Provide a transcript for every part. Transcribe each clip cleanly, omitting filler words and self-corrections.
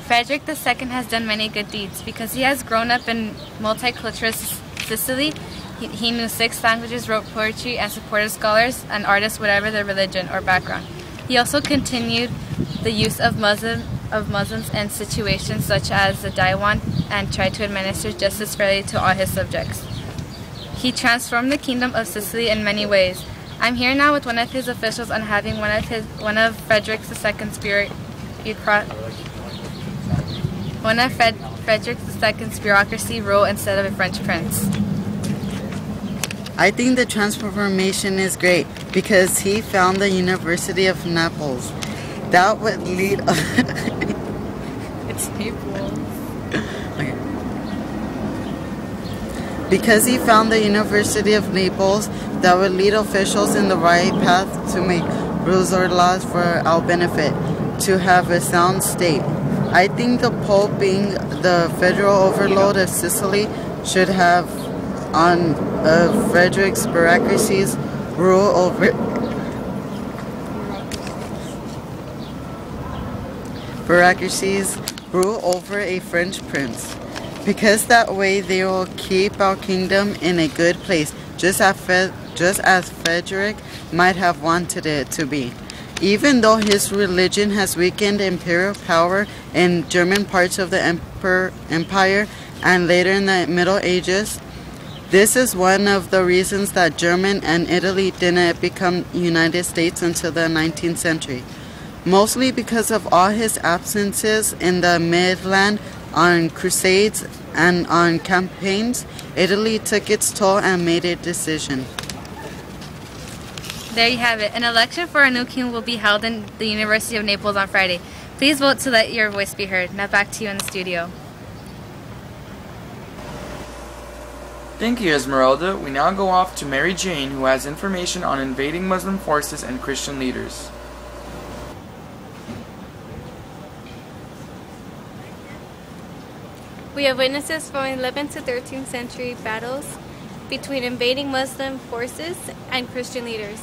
Frederick II has done many good deeds. Because he has grown up in multicultural Sicily, he knew 6 languages, wrote poetry, and supported scholars and artists whatever their religion or background. He also continued the use of Muslims in situations such as the Diwan and tried to administer justice fairly to all his subjects. He transformed the Kingdom of Sicily in many ways. I'm here now with one of his officials on having one of Frederick II's bureaucracy rule instead of a French prince. I think the transformation is great because he found the University of Naples. That would lead... It's Naples. Okay. Because he found the University of Naples, that would lead officials in the right path to make rules or laws for our benefit, to have a sound state. I think the Pope, being the federal overlord of Sicily, should have on Frederick's bureaucracies rule over a French prince, because that way they will keep our kingdom in a good place, just as Frederick might have wanted it to be. Even though his religion has weakened imperial power in German parts of the empire and later in the Middle Ages, this is one of the reasons that Germany and Italy didn't become United States until the 19th century. Mostly because of all his absences in the Midland on crusades and on campaigns, Italy took its toll and made a decision. There you have it. An election for a new king will be held in the University of Naples on Friday. Please vote to let your voice be heard. Now back to you in the studio. Thank you, Esmeralda. We now go off to Mary Jane, who has information on invading Muslim forces and Christian leaders. We have witnesses from 11th to 13th century battles between invading Muslim forces and Christian leaders.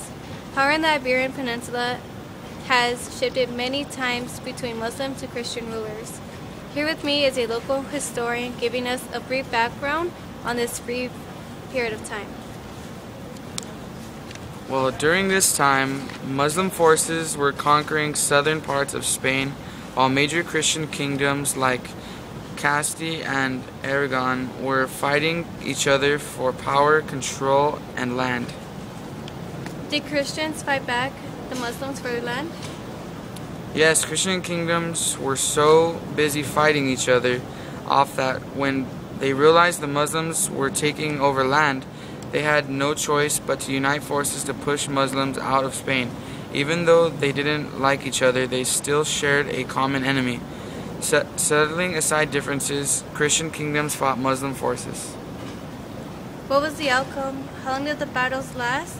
Power in the Iberian Peninsula has shifted many times between Muslim to Christian rulers. Here with me is a local historian giving us a brief background on this brief period of time. Well, during this time, Muslim forces were conquering southern parts of Spain, while major Christian kingdoms like Castile and Aragon were fighting each other for power, control, and land. Did Christians fight back the Muslims for their land? Yes, Christian kingdoms were so busy fighting each other off that when they realized the Muslims were taking over land, they had no choice but to unite forces to push Muslims out of Spain. Even though they didn't like each other, they still shared a common enemy. Settling aside differences, Christian kingdoms fought Muslim forces. What was the outcome? How long did the battles last?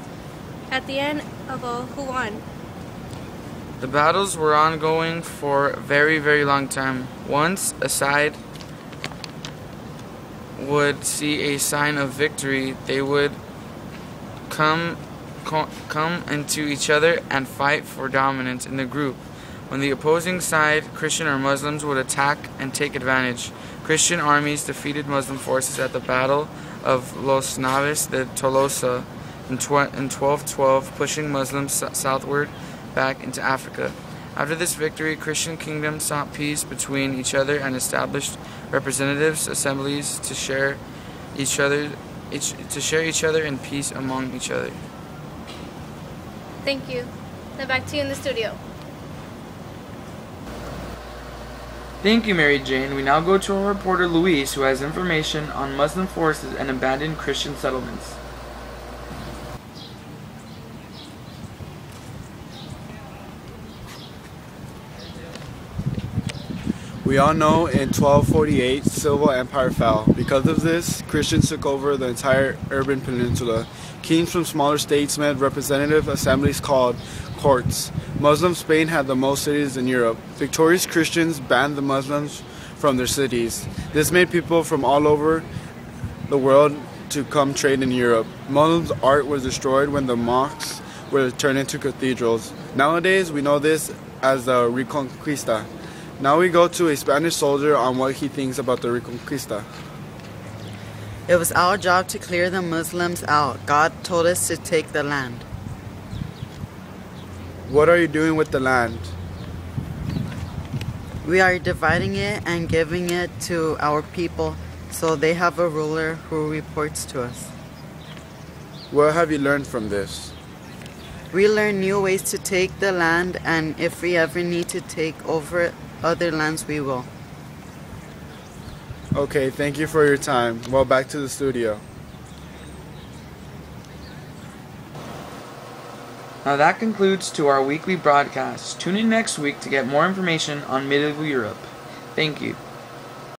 At the end of all, who won? The battles were ongoing for a very, very long time. Once a side would see a sign of victory, they would come into each other and fight for dominance in the group. When the opposing side, Christian or Muslims, would attack and take advantage, Christian armies defeated Muslim forces at the Battle of Los Naves de Tolosa in 1212, pushing Muslims southward back into Africa. After this victory, Christian kingdoms sought peace between each other and established representatives' assemblies to share each other in peace among each other. Thank you. Now back to you in the studio. Thank you, Mary Jane. We now go to our reporter Luis, who has information on Muslim forces and abandoned Christian settlements. We all know in 1248 Civil Empire fell. Because of this, Christians took over the entire urban peninsula. Kings from smaller states met representative assemblies called courts. Muslim Spain had the most cities in Europe. Victorious Christians banned the Muslims from their cities. This made people from all over the world to come trade in Europe. Muslims' art was destroyed when the mosques were turned into cathedrals. Nowadays, we know this as the Reconquista. Now we go to a Spanish soldier on what he thinks about the Reconquista. It was our job to clear the Muslims out. God told us to take the land. What are you doing with the land? We are dividing it and giving it to our people so they have a ruler who reports to us. What have you learned from this? We learn new ways to take the land, and if we ever need to take over other lands, we will. Okay, thank you for your time. Well, back to the studio. Now that concludes to our weekly broadcast. Tune in next week to get more information on medieval Europe. Thank you.